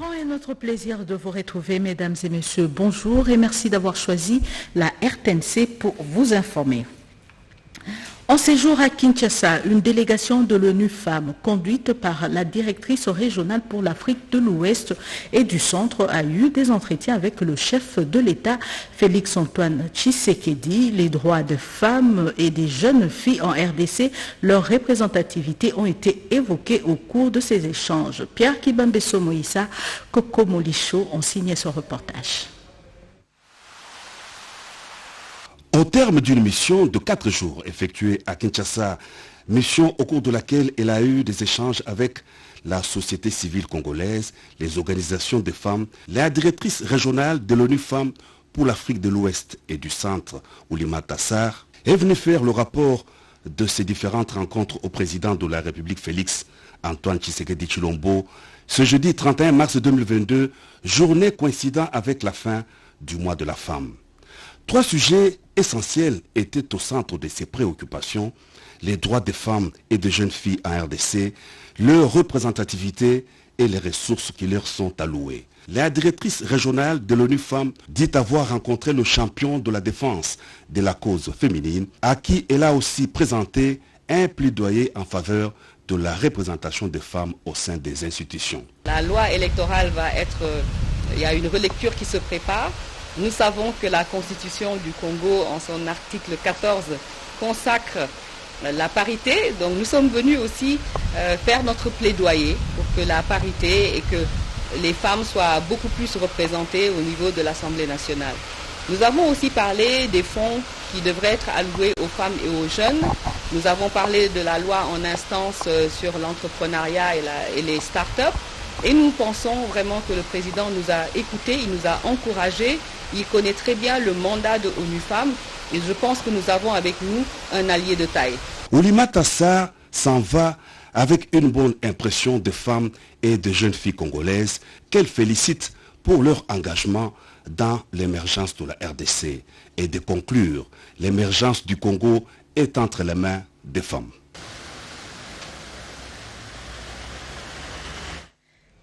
grand est notre plaisir de vous retrouver, mesdames et messieurs. Bonjour et merci d'avoir choisi la RTNC pour vous informer. En séjour à Kinshasa, une délégation de l'ONU Femmes, conduite par la directrice régionale pour l'Afrique de l'Ouest et du Centre, a eu des entretiens avec le chef de l'État, Félix-Antoine Tshisekedi. Les droits des femmes et des jeunes filles en RDC, leur représentativité ont été évoqués au cours de ces échanges. Pierre Kibambeso Moïsa, Coco Molicho ont signé ce reportage. Au terme d'une mission de 4 jours effectuée à Kinshasa, mission au cours de laquelle elle a eu des échanges avec la société civile congolaise, les organisations des femmes, la directrice régionale de l'ONU Femmes pour l'Afrique de l'Ouest et du Centre, Oulimata Sarr, est venue faire le rapport de ces différentes rencontres au président de la République Félix Antoine Tshisekedi Tshilombo ce jeudi 31 mars 2022, journée coïncidant avec la fin du mois de la femme. 3 sujets essentiels étaient au centre de ses préoccupations: les droits des femmes et des jeunes filles en RDC, leur représentativité et les ressources qui leur sont allouées. La directrice régionale de l'ONU Femmes dit avoir rencontré le champion de la défense de la cause féminine, à qui elle a aussi présenté un plaidoyer en faveur de la représentation des femmes au sein des institutions. La loi électorale va être... il y a une relecture qui se prépare. Nous savons que la Constitution du Congo, en son article 14, consacre la parité. Donc nous sommes venus aussi faire notre plaidoyer pour que la parité et que les femmes soient beaucoup plus représentées au niveau de l'Assemblée nationale. Nous avons aussi parlé des fonds qui devraient être alloués aux femmes et aux jeunes. Nous avons parlé de la loi en instance sur l'entrepreneuriat et les start-up. Et nous pensons vraiment que le président nous a écoutés, il nous a encouragés, il connaît très bien le mandat de ONU Femmes et je pense que nous avons avec nous un allié de taille. Oulimata Sarr s'en va avec une bonne impression des femmes et des jeunes filles congolaises qu'elle félicite pour leur engagement dans l'émergence de la RDC et de conclure: l'émergence du Congo est entre les mains des femmes.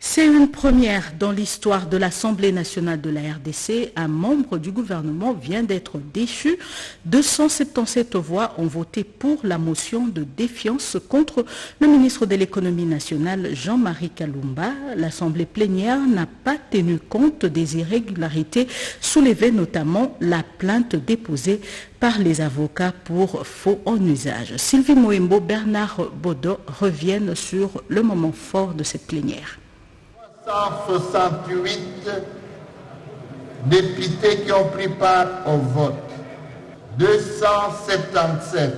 C'est une première dans l'histoire de l'Assemblée nationale de la RDC. Un membre du gouvernement vient d'être déchu. 277 voix ont voté pour la motion de défiance contre le ministre de l'économie nationale, Jean-Marie Kalumba. L'Assemblée plénière n'a pas tenu compte des irrégularités soulevées, notamment la plainte déposée par les avocats pour faux en usage. Sylvie Moembo, Bernard Bodo reviennent sur le moment fort de cette plénière. 168 députés qui ont pris part au vote, 277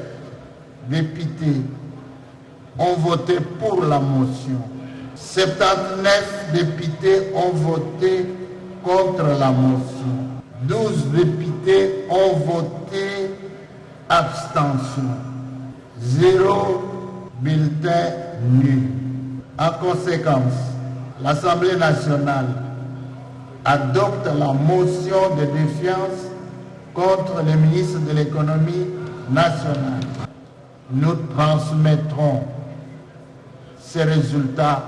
députés ont voté pour la motion, 79 députés ont voté contre la motion, 12 députés ont voté abstention, 0 bulletin nul. En conséquence, l'Assemblée nationale adopte la motion de défiance contre le ministre de l'économie nationale. Nous transmettrons ces résultats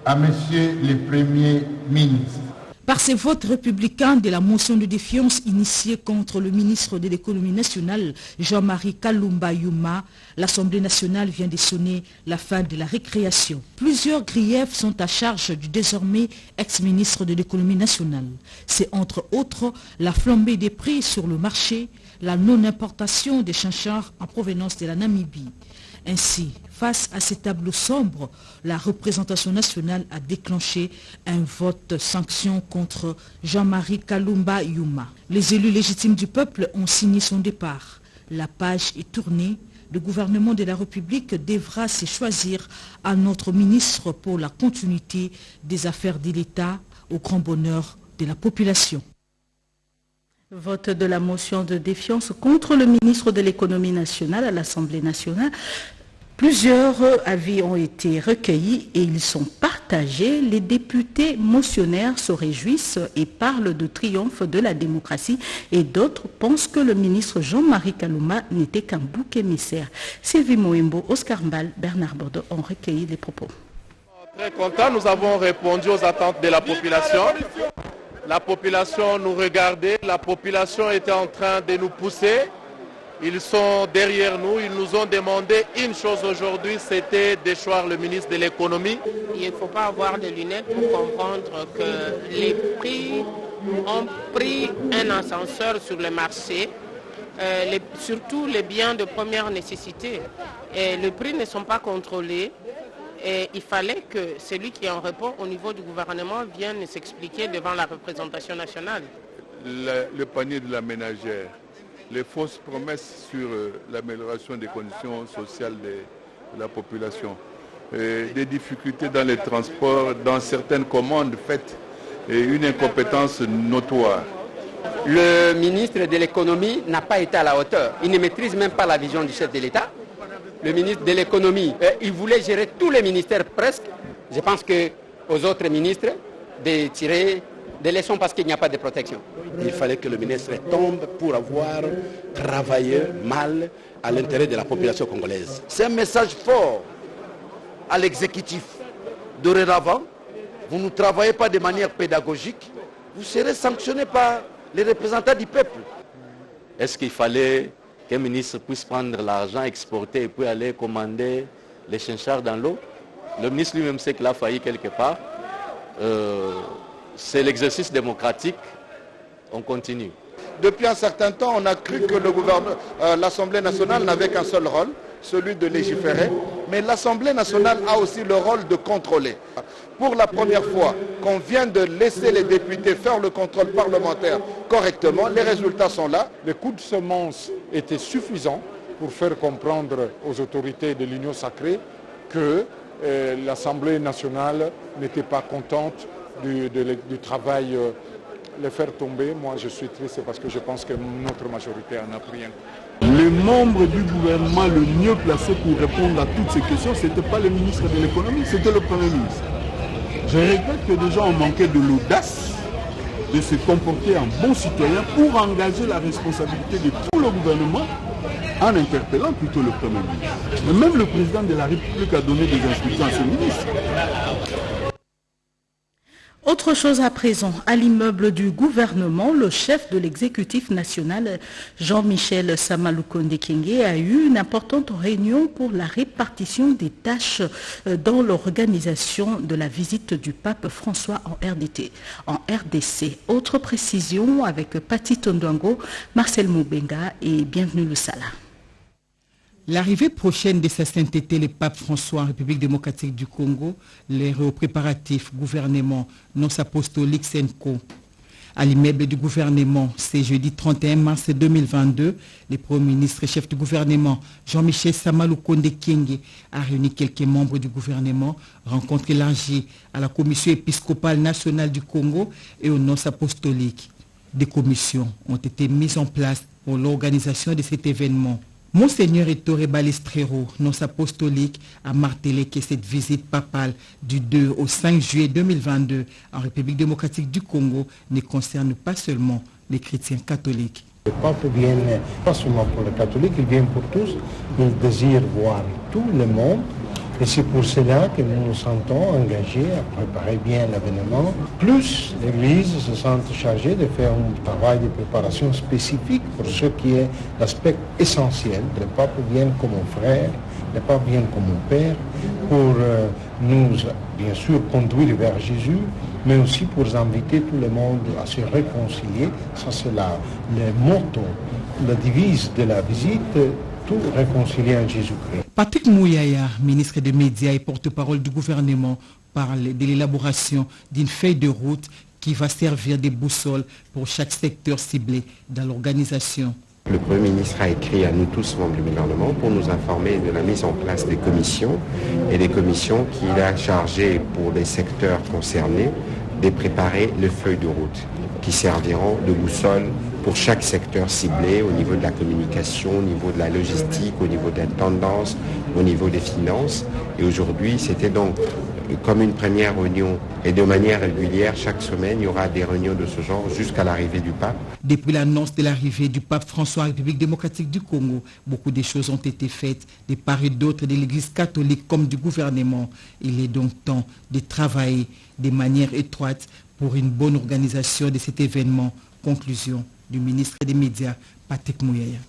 à Monsieur le Premier ministre. Par ces votes républicains de la motion de défiance initiée contre le ministre de l'économie nationale, Jean-Marie Kalumba Yuma, l'Assemblée nationale vient de sonner la fin de la récréation. Plusieurs griefs sont à charge du désormais ex-ministre de l'économie nationale. C'est entre autres la flambée des prix sur le marché, la non-importation des chinchars en provenance de la Namibie. Ainsi, face à ces tableaux sombres, la représentation nationale a déclenché un vote sanction contre Jean-Marie Kalumba Yuma. Les élus légitimes du peuple ont signé son départ. La page est tournée. Le gouvernement de la République devra se choisir un autre ministre pour la continuité des affaires de l'État au grand bonheur de la population. Vote de la motion de défiance contre le ministre de l'économie nationale à l'Assemblée nationale. Plusieurs avis ont été recueillis et ils sont partagés. Les députés motionnaires se réjouissent et parlent de triomphe de la démocratie et d'autres pensent que le ministre Jean-Marie Kalumba n'était qu'un bouc émissaire. Sylvie Moembo, Oscar Mbal, Bernard Bordeaux ont recueilli les propos. Très content, nous avons répondu aux attentes de la population. La population nous regardait, la population était en train de nous pousser. Ils sont derrière nous, ils nous ont demandé une chose aujourd'hui, c'était de choisir le ministre de l'économie. Il ne faut pas avoir de lunettes pour comprendre que les prix ont pris un ascenseur sur le marché, surtout les biens de première nécessité. Et les prix ne sont pas contrôlés. Et il fallait que celui qui en répond au niveau du gouvernement vienne s'expliquer devant la représentation nationale. Le panier de la ménagère, les fausses promesses sur l'amélioration des conditions sociales de la population, des difficultés dans les transports, dans certaines commandes faites, et une incompétence notoire. Le ministre de l'économie n'a pas été à la hauteur. Il ne maîtrise même pas la vision du chef de l'État. Le ministre de l'économie, il voulait gérer tous les ministères presque. Je pense qu'aux autres ministres de tirer des leçons parce qu'il n'y a pas de protection. Il fallait que le ministre tombe pour avoir travaillé mal à l'intérêt de la population congolaise. C'est un message fort à l'exécutif. Dorénavant, vous ne travaillez pas de manière pédagogique, vous serez sanctionné par les représentants du peuple. Est-ce qu'il fallait qu'un ministre puisse prendre l'argent, exporter et puis aller commander les chinchards dans l'eau? Le ministre lui-même sait qu'il a failli quelque part. C'est l'exercice démocratique. On continue. Depuis un certain temps, on a cru que l'Assemblée nationale n'avait qu'un seul rôle, celui de légiférer. Mais l'Assemblée nationale a aussi le rôle de contrôler. Pour la première fois qu'on vient de laisser les députés faire le contrôle parlementaire correctement, les résultats sont là. Les coûts de semences étaient suffisants pour faire comprendre aux autorités de l'Union sacrée que l'Assemblée nationale n'était pas contente du travail. Les faire tomber, moi je suis triste parce que je pense que notre majorité en a pris un coup. Les membres du gouvernement le mieux placé pour répondre à toutes ces questions, ce n'était pas le ministre de l'économie, c'était le Premier ministre. Je regrette que des gens ont manqué de l'audace de se comporter en bon citoyen pour engager la responsabilité de tout le gouvernement en interpellant plutôt le Premier ministre. Mais même le président de la République a donné des instructions à ce ministre. Autre chose à présent, à l'immeuble du gouvernement, le chef de l'exécutif national, Jean-Michel Samalukonde Kyenge, a eu une importante réunion pour la répartition des tâches dans l'organisation de la visite du pape François en RDC. Autre précision avec Pati Tondouango, Marcel Moubenga et bienvenue le Sala. L'arrivée prochaine de sa sainteté, le pape François en République démocratique du Congo, les préparatifs gouvernement non apostolique Senko. À l'immeuble du gouvernement, c'est jeudi 31 mars 2022, le Premier ministre et chef du gouvernement, Jean-Michel Samalukonde Kyenge, a réuni quelques membres du gouvernement, rencontre élargie à la Commission épiscopale nationale du Congo et aux non apostoliques. Des commissions ont été mises en place pour l'organisation de cet événement. Monseigneur Ettore Balestrero, nonce apostolique, a martelé que cette visite papale du 2 au 5 juillet 2022 en République démocratique du Congo ne concerne pas seulement les chrétiens catholiques. Le pape vient pas seulement pour les catholiques, il vient pour tous. Il désire voir tout le monde. Et c'est pour cela que nous nous sentons engagés à préparer bien l'événement. Plus l'Église se sent chargée de faire un travail de préparation spécifique pour ce qui est l'aspect essentiel. Le pape vient comme un frère, le pape vient comme un père, pour nous, bien sûr, conduire vers Jésus, mais aussi pour inviter tout le monde à se réconcilier. Ça, c'est le motto, la devise de la visite. Tout réconcilié en Jésus-Christ. Patrick Mouyaya, ministre des Médias et porte-parole du gouvernement, parle de l'élaboration d'une feuille de route qui va servir de boussole pour chaque secteur ciblé dans l'organisation. Le Premier ministre a écrit à nous tous, membres du gouvernement, pour nous informer de la mise en place des commissions et des commissions qu'il a chargées pour les secteurs concernés de préparer les feuilles de route qui serviront de boussole pour chaque secteur ciblé, au niveau de la communication, au niveau de la logistique, au niveau des tendances, au niveau des finances. Et aujourd'hui, c'était donc comme une première réunion. Et de manière régulière, chaque semaine, il y aura des réunions de ce genre jusqu'à l'arrivée du pape. Depuis l'annonce de l'arrivée du pape François en République démocratique du Congo, beaucoup de choses ont été faites de part et d'autre de l'Église catholique comme du gouvernement. Il est donc temps de travailler de manière étroite pour une bonne organisation de cet événement. Conclusion du ministre des Médias, Patrick Mouyaya.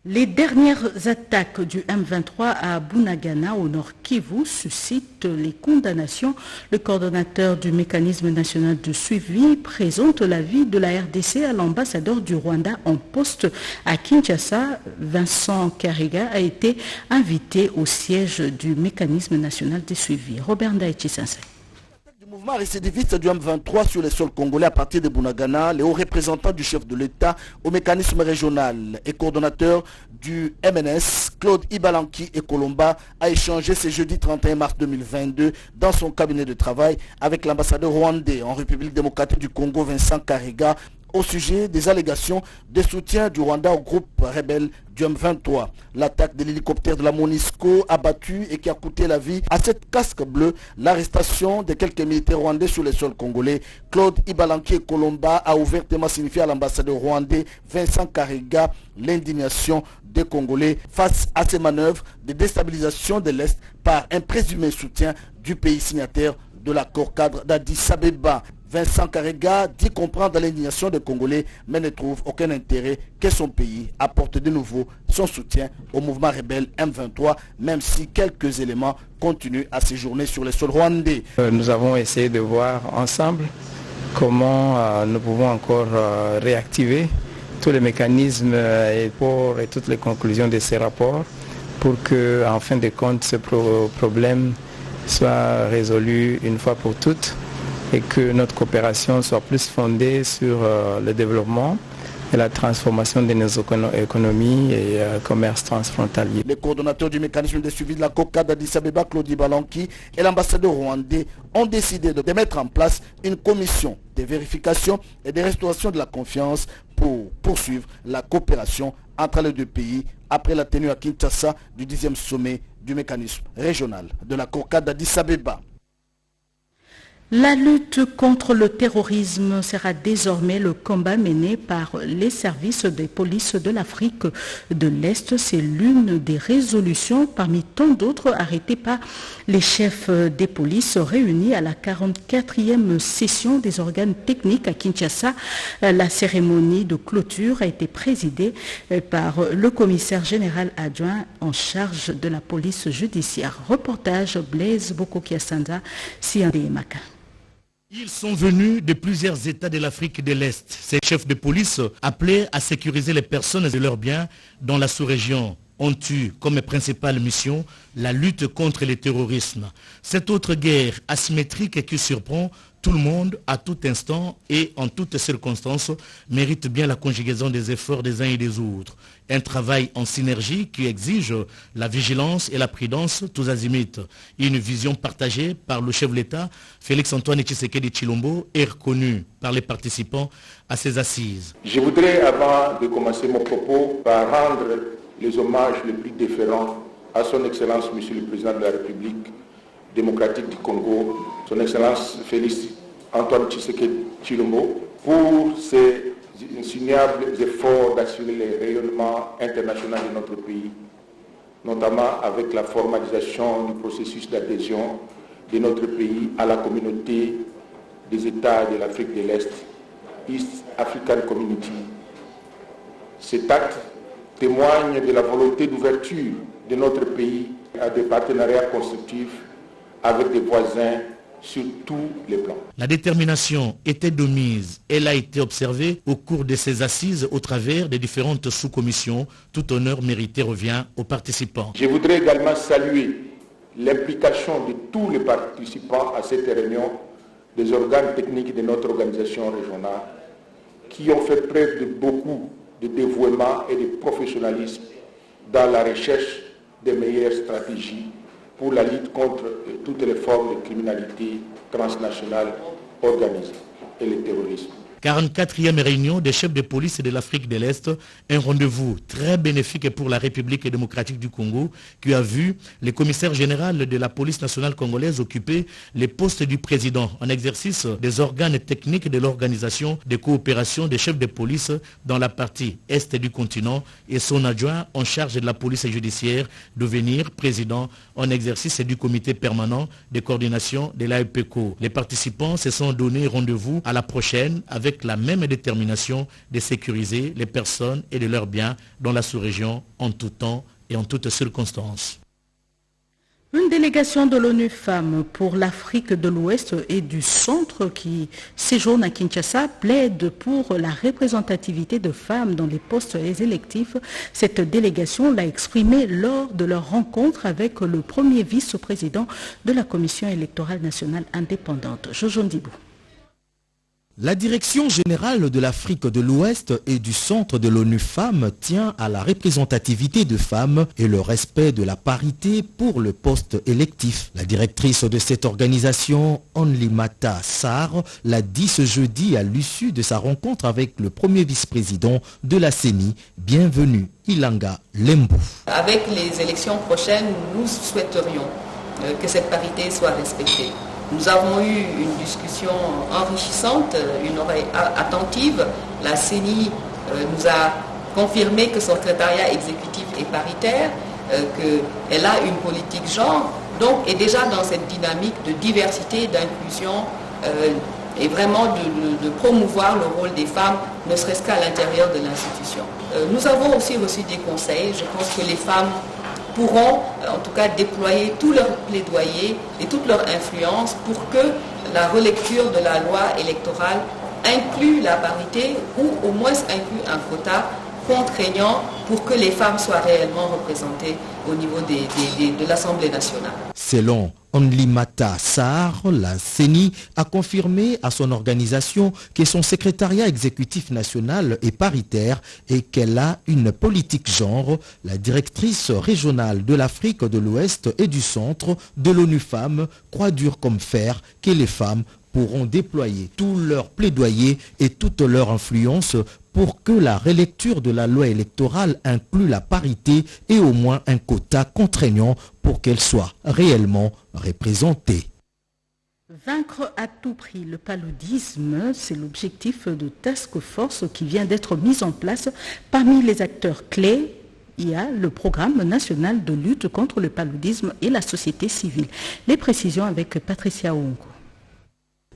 Les dernières attaques du M23 à Bunagana, au nord Kivu, suscitent les condamnations. Le coordonnateur du mécanisme national de suivi présente l'avis de la RDC à l'ambassadeur du Rwanda en poste à Kinshasa. Vincent Kariga a été invité au siège du mécanisme national de suivi. Robert Ndaïchi-Sensei. Le mouvement récidiviste du M23 sur les sols congolais à partir de Bunagana, les hauts représentants du chef de l'État au mécanisme régional et coordonnateur du MNS, Claude Ibalanki et Colomba, a échangé ce jeudi 31 mars 2022 dans son cabinet de travail avec l'ambassadeur rwandais en République démocratique du Congo, Vincent Kariga, au sujet des allégations de soutien du Rwanda au groupe rebelle du M23. L'attaque de l'hélicoptère de la MONUSCO abattu et qui a coûté la vie à cette casque bleue, l'arrestation de quelques militaires rwandais sur les sols congolais. Claude Ibalanki et Colomba a ouvertement signifié à l'ambassadeur rwandais Vincent Kariga l'indignation des Congolais face à ces manœuvres de déstabilisation de l'Est par un présumé soutien du pays signataire de l'accord cadre d'Addis Abeba. Vincent Kariga dit comprendre l'indignation des Congolais, mais ne trouve aucun intérêt que son pays apporte de nouveau son soutien au mouvement rebelle M23, même si quelques éléments continuent à séjourner sur les sols rwandais. Nous avons essayé de voir ensemble comment nous pouvons encore réactiver tous les mécanismes et toutes les conclusions de ces rapports pour que, en fin de compte, ce problème soit résolu une fois pour toutes, et que notre coopération soit plus fondée sur le développement et la transformation de nos économies et commerce transfrontalier. Les coordonnateurs du mécanisme de suivi de la COCA d'Addis Abeba, Claude Ibalanki, et l'ambassadeur rwandais ont décidé de mettre en place une commission de vérification et de restauration de la confiance pour poursuivre la coopération entre les deux pays après la tenue à Kinshasa du 10e sommet du mécanisme régional de la COCA d'Addis Abeba. La lutte contre le terrorisme sera désormais le combat mené par les services des polices de l'Afrique de l'Est. C'est l'une des résolutions parmi tant d'autres arrêtées par les chefs des polices réunis à la 44e session des organes techniques à Kinshasa. La cérémonie de clôture a été présidée par le commissaire général adjoint en charge de la police judiciaire. Reportage Blaise Bokokiasanda, Siandé Maka. Ils sont venus de plusieurs États de l'Afrique de l'Est. Ces chefs de police appelés à sécuriser les personnes et leurs biens dans la sous-région ont eu comme principale mission la lutte contre le terrorisme. Cette autre guerre asymétrique qui surprend tout le monde à tout instant et en toutes circonstances mérite bien la conjugaison des efforts des uns et des autres. Un travail en synergie qui exige la vigilance et la prudence tous azimuts. Une vision partagée par le chef de l'État, Félix-Antoine Tshisekedi Tshilombo, est reconnue par les participants à ces assises. Je voudrais, avant de commencer mon propos, par rendre les hommages les plus déférents à son Excellence, Monsieur le Président de la République démocratique du Congo, son Excellence Félix-Antoine Tshisekedi Tshilombo, pour ses insignables efforts d'assurer le rayonnement international de notre pays, notamment avec la formalisation du processus d'adhésion de notre pays à la communauté des États de l'Afrique de l'Est, East African Community. Cet acte témoigne de la volonté d'ouverture de notre pays à des partenariats constructifs avec des voisins sur tous les plans. La détermination était de mise. Elle a été observée au cours de ces assises au travers des différentes sous-commissions. Tout honneur mérité revient aux participants. Je voudrais également saluer l'implication de tous les participants à cette réunion, des organes techniques de notre organisation régionale, qui ont fait preuve de beaucoup de dévouement et de professionnalisme dans la recherche des meilleures stratégies pour la lutte contre toutes les formes de criminalité transnationale organisée et le terrorisme. 44e réunion des chefs de police de l'Afrique de l'Est, un rendez-vous très bénéfique pour la République démocratique du Congo qui a vu le commissaire général de la police nationale congolaise occuper les postes du président en exercice des organes techniques de l'organisation de coopération des chefs de police dans la partie est du continent et son adjoint en charge de la police judiciaire devenir président en exercice du comité permanent de coordination de l'AEPECO. Les participants se sont donné rendez-vous à la prochaine avec la même détermination de sécuriser les personnes et de leurs biens dans la sous-région en tout temps et en toutes circonstances. Une délégation de l'ONU Femmes pour l'Afrique de l'Ouest et du Centre qui séjourne à Kinshasa plaide pour la représentativité de femmes dans les postes électifs. Cette délégation l'a exprimé lors de leur rencontre avec le premier vice-président de la Commission électorale nationale indépendante, Jojo Ndibou. La Direction générale de l'Afrique de l'Ouest et du Centre de l'ONU Femmes tient à la représentativité de femmes et le respect de la parité pour le poste électif. La directrice de cette organisation, Onlimata Sarr, l'a dit ce jeudi à l'issue de sa rencontre avec le premier vice-président de la CENI. Bienvenue, Ilanga Lembo. Avec les élections prochaines, nous souhaiterions que cette parité soit respectée. Nous avons eu une discussion enrichissante, une oreille attentive. La CENI nous a confirmé que son secrétariat exécutif est paritaire, qu'elle a une politique genre, donc est déjà dans cette dynamique de diversité, d'inclusion et vraiment de promouvoir le rôle des femmes, ne serait-ce qu'à l'intérieur de l'institution. Nous avons aussi reçu des conseils. Je pense que les femmes pourront en tout cas déployer tout leur plaidoyer et toute leur influence pour que la relecture de la loi électorale inclue la parité ou au moins inclue un quota contraignant pour que les femmes soient réellement représentées au niveau de l'Assemblée nationale. Selon Onlimata Sarr, la CENI a confirmé à son organisation que son secrétariat exécutif national est paritaire et qu'elle a une politique genre. La directrice régionale de l'Afrique de l'Ouest et du Centre de l'ONU Femmes croit dur comme fer que les femmes pourront déployer tout leur plaidoyer et toute leur influence pour que la relecture de la loi électorale inclue la parité et au moins un quota contraignant pour qu'elle soit réellement représentée. Vaincre à tout prix le paludisme, c'est l'objectif de Task Force qui vient d'être mise en place. Parmi les acteurs clés, il y a le programme national de lutte contre le paludisme et la société civile. Les précisions avec Patricia Ongo.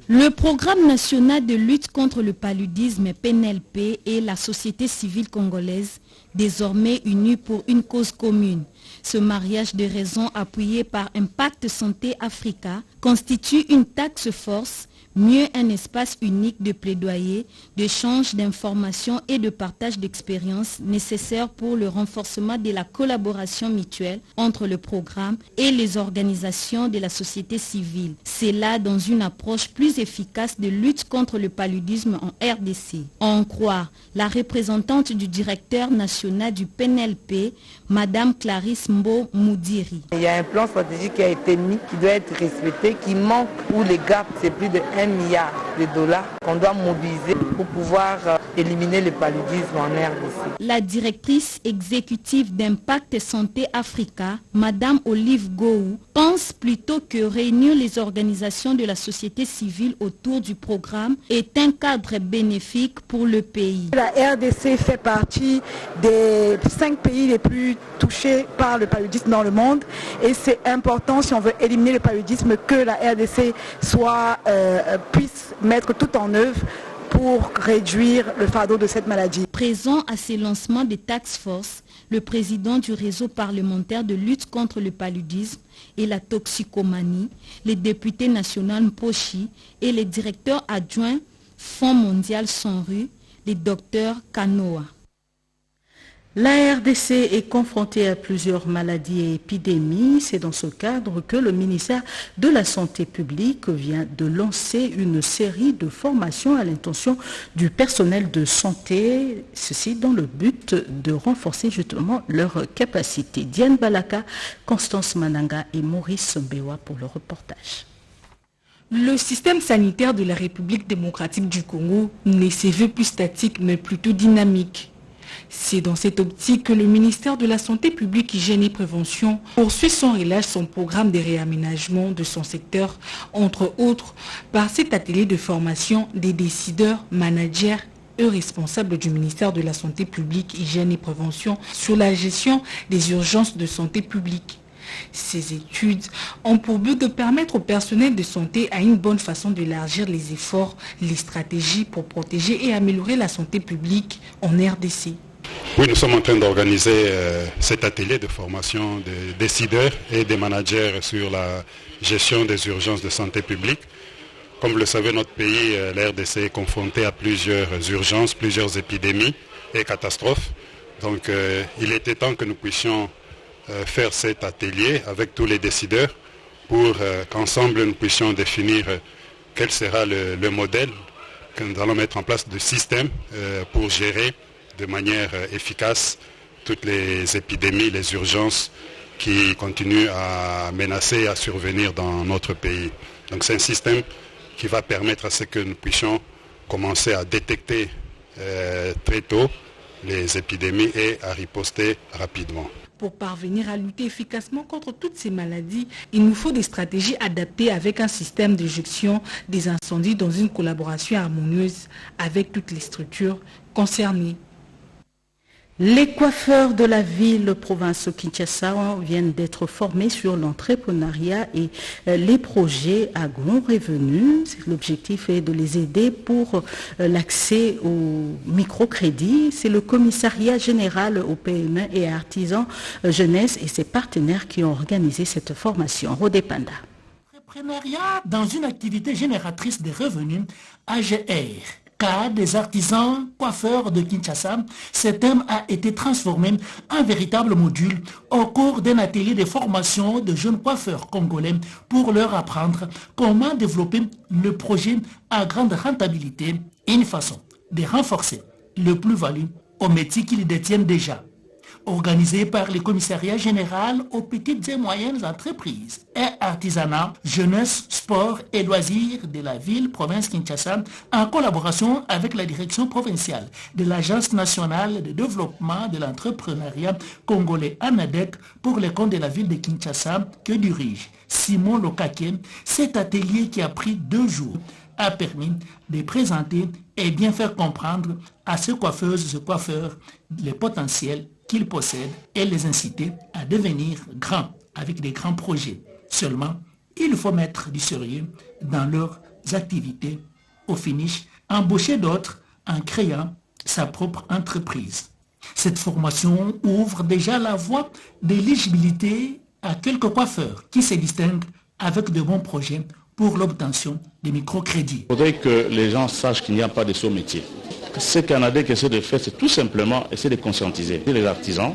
Le programme national de lutte contre le paludisme PNLP et la société civile congolaise, désormais unis pour une cause commune. Ce mariage de raisons appuyé par Impact Santé Africa constitue une task force, mieux un espace unique de plaidoyer, d'échange d'informations et de partage d'expériences nécessaires pour le renforcement de la collaboration mutuelle entre le programme et les organisations de la société civile. C'est là dans une approche plus efficace de lutte contre le paludisme en RDC. À en croire la représentante du directeur national du PNLP, Madame Clarisse Mbo Moudiri. Il y a un plan stratégique qui a été mis, qui doit être respecté, qui manque où les gaps, c'est plus de 1 milliard de dollars qu'on doit mobiliser pour pouvoir éliminer le paludisme en RDC. La directrice exécutive d'Impact Santé Africa, Madame Olive Gou, pense plutôt que réunir les organisations de la société civile autour du programme est un cadre bénéfique pour le pays. La RDC fait partie des 5 pays les plus touchés par le paludisme dans le monde et c'est important si on veut éliminer le paludisme que la RDC puisse mettre tout en œuvre pour réduire le fardeau de cette maladie. Présent à ces lancements des task force, le président du réseau parlementaire de lutte contre le paludisme et la toxicomanie, les députés nationaux Mpochi et les directeurs adjoints Fonds mondial sans rue, les docteurs Kanoa. La RDC est confrontée à plusieurs maladies et épidémies. C'est dans ce cadre que le ministère de la Santé publique vient de lancer une série de formations à l'intention du personnel de santé, ceci dans le but de renforcer justement leurs capacités. Diane Balaka, Constance Mananga et Maurice Mbewa pour le reportage. Le système sanitaire de la République démocratique du Congo ne se veut plus statique mais plutôt dynamique. C'est dans cette optique que le ministère de la Santé publique, Hygiène et Prévention poursuit sans relâche son programme de réaménagement de son secteur, entre autres par cet atelier de formation des décideurs, managers et responsables du ministère de la Santé publique, Hygiène et Prévention sur la gestion des urgences de santé publique. Ces études ont pour but de permettre au personnel de santé à une bonne façon d'élargir les efforts, les stratégies pour protéger et améliorer la santé publique en RDC. Oui, nous sommes en train d'organiser cet atelier de formation des décideurs et des managers sur la gestion des urgences de santé publique. Comme vous le savez, notre pays, la RDC, est confronté à plusieurs urgences, plusieurs épidémies et catastrophes. Donc il était temps que nous puissions faire cet atelier avec tous les décideurs pour qu'ensemble nous puissions définir quel sera le modèle que nous allons mettre en place de système pour gérer de manière efficace toutes les épidémies, les urgences qui continuent à menacer et à survenir dans notre pays. Donc c'est un système qui va permettre à ce que nous puissions commencer à détecter très tôt les épidémies et à riposter rapidement. Pour parvenir à lutter efficacement contre toutes ces maladies, il nous faut des stratégies adaptées avec un système de gestion des incendies dans une collaboration harmonieuse avec toutes les structures concernées. Les coiffeurs de la ville-province Kinshasa viennent d'être formés sur l'entrepreneuriat et les projets à gros revenus. L'objectif est de les aider pour l'accès au microcrédit. C'est le commissariat général aux PME et artisans jeunesse et ses partenaires qui ont organisé cette formation. Rodé Panda. L'entrepreneuriat dans une activité génératrice de revenus, AGR. Cas des artisans coiffeurs de Kinshasa, ce thème a été transformé en véritable module au cours d'un atelier de formation de jeunes coiffeurs congolais pour leur apprendre comment développer le projet à grande rentabilité et une façon de renforcer le plus-value au métier qu'ils détiennent déjà. Organisé par le commissariat général aux petites et moyennes entreprises et artisanat, jeunesse, sport et loisirs de la ville-province Kinshasa, en collaboration avec la direction provinciale de l'Agence nationale de développement de l'entrepreneuriat congolais ANADEC pour le compte de la ville de Kinshasa que dirige Simon Lokake. Cet atelier qui a pris 2 jours a permis de présenter et bien faire comprendre à ces coiffeuses et ces coiffeurs les potentiels qu'ils possèdent et les inciter à devenir grands avec des grands projets. Seulement, il faut mettre du sérieux dans leurs activités. Au finish, embaucher d'autres en créant sa propre entreprise. Cette formation ouvre déjà la voie de l'éligibilité à quelques coiffeurs qui se distinguent avec de bons projets pour l'obtention des microcrédits. Il faudrait que les gens sachent qu'il n'y a pas de saut métier. Ce qu'ANADEC essaie de faire, c'est tout simplement essayer de conscientiser les artisans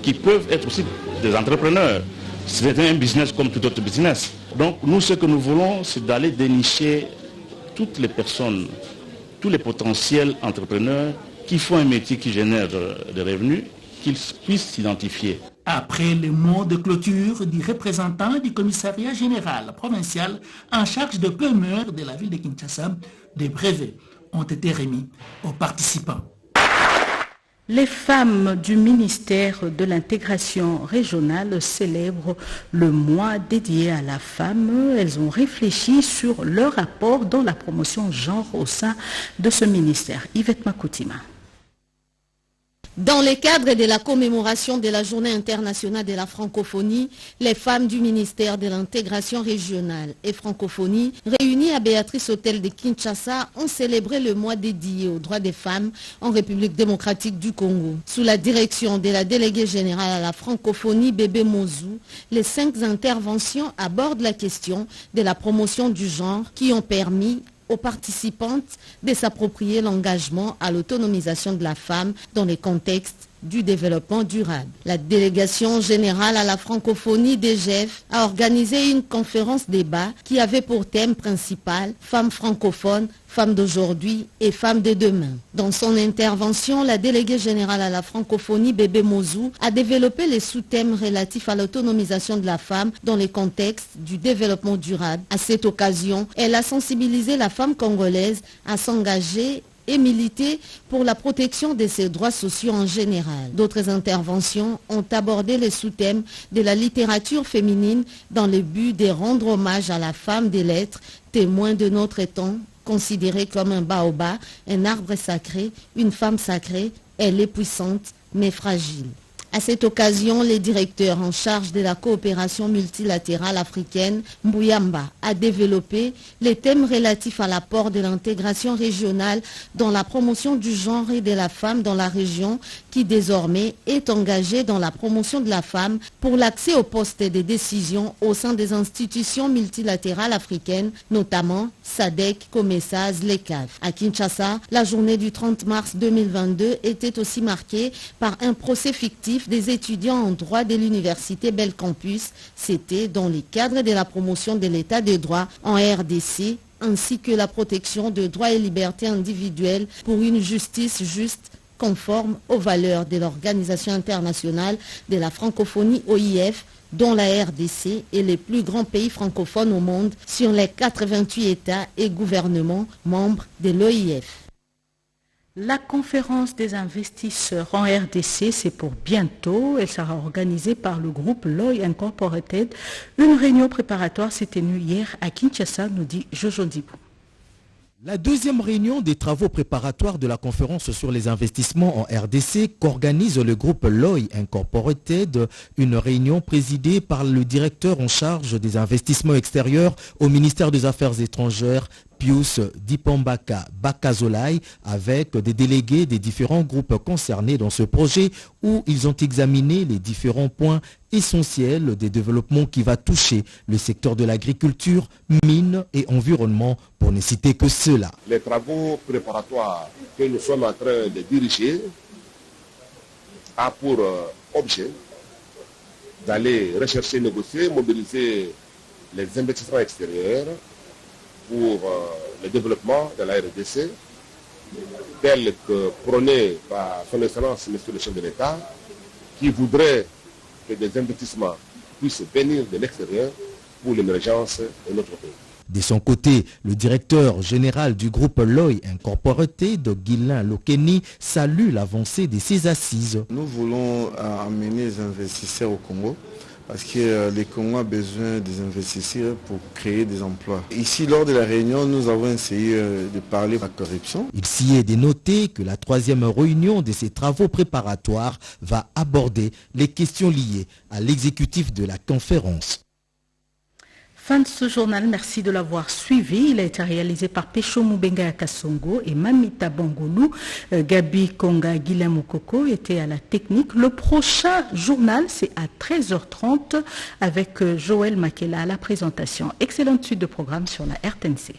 qui peuvent être aussi des entrepreneurs. C'est un business comme tout autre business. Donc nous, ce que nous voulons, c'est d'aller dénicher toutes les personnes, tous les potentiels entrepreneurs qui font un métier qui génère des revenus, qu'ils puissent s'identifier. Après les mots de clôture du représentant du commissariat général provincial en charge de PME de la ville de Kinshasa, des brevets ont été remis aux participants. Les femmes du ministère de l'intégration régionale célèbrent le mois dédié à la femme. Elles ont réfléchi sur leur apport dans la promotion genre au sein de ce ministère. Yvette Makoutima. Dans le cadre de la commémoration de la Journée internationale de la francophonie, les femmes du ministère de l'intégration régionale et francophonie, réunies à Béatrice Hôtel de Kinshasa, ont célébré le mois dédié aux droits des femmes en République démocratique du Congo. Sous la direction de la déléguée générale à la francophonie, Bébé Mozou, les 5 interventions abordent la question de la promotion du genre qui ont permis aux participantes de s'approprier l'engagement à l'autonomisation de la femme dans le contexte du développement durable. La délégation générale à la francophonie DGF a organisé une conférence débat qui avait pour thème principal « Femmes francophones, femmes d'aujourd'hui et femmes de demain ». Dans son intervention, la déléguée générale à la francophonie, Bébé Mozou, a développé les sous-thèmes relatifs à l'autonomisation de la femme dans les contextes du développement durable. À cette occasion, elle a sensibilisé la femme congolaise à s'engager et militer pour la protection de ses droits sociaux en général. D'autres interventions ont abordé les sous-thèmes de la littérature féminine dans le but de rendre hommage à la femme des lettres, témoin de notre temps, considérée comme un baobab, un arbre sacré, une femme sacrée. Elle est puissante mais fragile. À cette occasion, le directeur en charge de la coopération multilatérale africaine, Mbouyamba, a développé les thèmes relatifs à l'apport de l'intégration régionale dans la promotion du genre et de la femme dans la région, qui désormais est engagée dans la promotion de la femme pour l'accès aux postes de décision au sein des institutions multilatérales africaines, notamment SADC, COMESAS, l'ECAF. À Kinshasa, la journée du 30 mars 2022 était aussi marquée par un procès fictif des étudiants en droit de l'université Bel Campus. C'était dans le cadre de la promotion de l'état de droit en RDC, ainsi que la protection de droits et libertés individuelles pour une justice juste, conforme aux valeurs de l'Organisation internationale de la francophonie OIF, dont la RDC est le plus grand pays francophone au monde sur les 88 États et gouvernements membres de l'OIF. La conférence des investisseurs en RDC, c'est pour bientôt. Elle sera organisée par le groupe LOI Incorporated. Une réunion préparatoire s'est tenue hier à Kinshasa, nous dit Jojo Ndibou. La deuxième réunion des travaux préparatoires de la conférence sur les investissements en RDC qu'organise le groupe LOI Incorporated, une réunion présidée par le directeur en charge des investissements extérieurs au ministère des Affaires étrangères, Pius Dipambaka Bakazolai, avec des délégués des différents groupes concernés dans ce projet où ils ont examiné les différents points essentiels des développements qui va toucher le secteur de l'agriculture, mines et environnement, pour ne citer que cela. Les travaux préparatoires que nous sommes en train de diriger a pour objet d'aller rechercher, négocier, mobiliser les investissements extérieurs pour le développement de la RDC, tel que prôné par son Excellence, Monsieur le chef de l'État, qui voudrait que des investissements puissent venir de l'extérieur pour l'émergence de notre pays. De son côté, le directeur général du groupe LOI Incorporated, Guilain Lokeni, salue l'avancée de ces assises. Nous voulons amener les investisseurs au Congo, parce que le Congo a besoin des investisseurs pour créer des emplois. Ici, lors de la réunion, nous avons essayé de parler de la corruption. Il s'y est de noter que la troisième réunion de ces travaux préparatoires va aborder les questions liées à l'exécutif de la conférence. Fin de ce journal, merci de l'avoir suivi. Il a été réalisé par Pécho Moubenga Kassongo et Mamita Bangolou. Gabi Konga Guilhem Mokoko était à la technique. Le prochain journal, c'est à 13h30 avec Joël Makela à la présentation. Excellente suite de programme sur la RTNC.